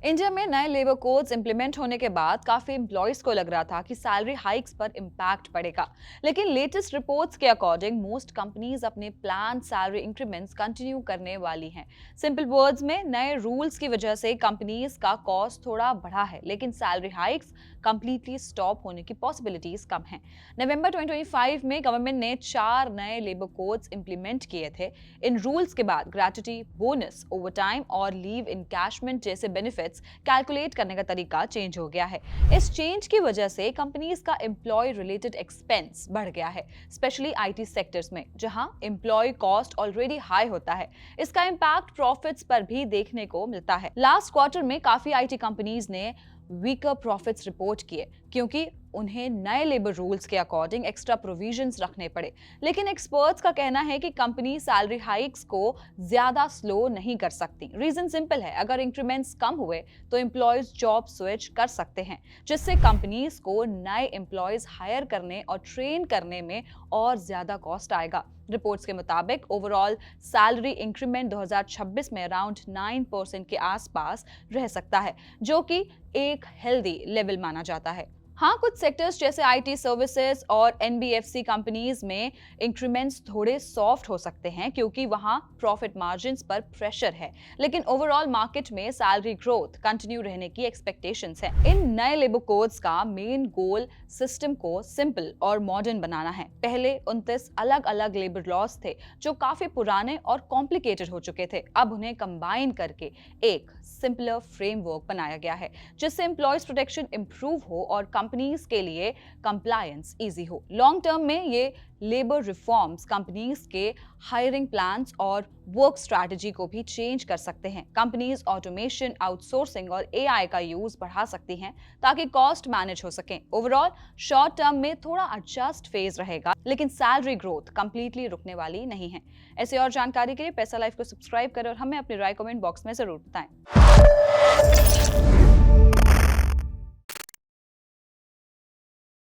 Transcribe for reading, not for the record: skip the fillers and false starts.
India में नए labour codes implement होने के बाद काफी एम्प्लॉयज को लग रहा था कि सैलरी हाइक्स पर इम्पैक्ट पड़ेगा। लेकिन लेटेस्ट रिपोर्ट्स के अकॉर्डिंग मोस्ट कंपनीज अपने प्लान सैलरी इंक्रीमेंट्स कंटिन्यू करने वाली हैं। सिंपल वर्ड्स में, नए रूल्स की वजह से कंपनीज का कॉस्ट थोड़ा बढ़ा है, लेकिन सैलरी हाइक्स कंप्लीटली स्टॉप होने की पॉसिबिलिटीज कम हैं। नवंबर 2025 में गवर्नमेंट ने 4 नए लेबर कोड्स इंप्लीमेंट किए थे। इन रूल्स के बाद ग्रेच्युटी, बोनस, ओवरटाइम और लीव इनकैशमेंट जैसे बेनिफिट्स कैलकुलेट करने का तरीका चेंज हो गया है। इस चेंज की वजह से कंपनीज का एम्प्लॉय रिलेटेड एक्सपेंस बढ़ गया है, स्पेशली आईटी सेक्टर्स में, जहां एम्प्लॉय कॉस्ट ऑलरेडी हाई होता है। इसका इम्पैक्ट प्रॉफिट्स पर भी देखने को मिलता है। लास्ट क्वार्टर में काफी आईटी कंपनीज ने वीकर प्रॉफिट्स रिपोर्ट किए, क्योंकि उन्हें नए लेबर रूल्स के अकॉर्डिंग एक्स्ट्रा प्रोविजंस रखने पड़े। लेकिन एक्सपर्ट्स का कहना है कि कंपनी सैलरी हाइक्स को ज्यादा स्लो नहीं कर सकती। रीजन सिंपल है, अगर इंक्रीमेंट्स कम हुए तो एम्प्लॉयज जॉब स्विच कर सकते हैं, जिससे कंपनीज को नए एम्प्लॉयज हायर करने और ट्रेन करने में और ज्यादा कॉस्ट आएगा। रिपोर्ट्स के मुताबिक ओवरऑल सैलरी इंक्रीमेंट 2026 में अराउंड 9% के आसपास रह सकता है, जो कि एक हेल्दी लेवल माना जाता है। हाँ, कुछ सेक्टर्स जैसे आईटी सर्विसेज और एनबीएफसी कंपनीज में इंक्रीमेंट्स थोड़े सॉफ्ट हो सकते हैं, क्योंकि वहां प्रॉफिट मार्जिन्स पर प्रेशर है। लेकिन ओवरऑल मार्केट में सैलरी ग्रोथ कंटिन्यू रहने की एक्सपेक्टेशंस है। इन नए लेबर कोड्स का मेन गोल सिस्टम को सिंपल और मॉडर्न बनाना है। पहले 29 अलग अलग लेबर लॉज थे, जो काफी पुराने और कॉम्प्लिकेटेड हो चुके थे। अब उन्हें कंबाइन करके एक सिंपलर फ्रेमवर्क बनाया गया है, जिससे एम्प्लॉयज प्रोटेक्शन इंप्रूव हो और कंपनीज के लिए कंप्लायंस इजी हो। लॉन्ग टर्म में ये लेबर रिफॉर्म्स कंपनीज के हायरिंग प्लान्स और वर्क स्ट्रैटेजी को भी चेंज कर सकते हैं। कंपनीज ऑटोमेशन, आउटसोर्सिंग और एआई का यूज बढ़ा सकती हैं, ताकि कॉस्ट मैनेज हो सके। ओवरऑल शॉर्ट टर्म में थोड़ा एडजस्ट फेज रहेगा, लेकिन सैलरी ग्रोथ कंप्लीटली रुकने वाली नहीं है। ऐसी और जानकारी के लिए पैसा लाइफ को सब्सक्राइब करें और हमें अपनी राय कमेंट बॉक्स में जरूर बताएं।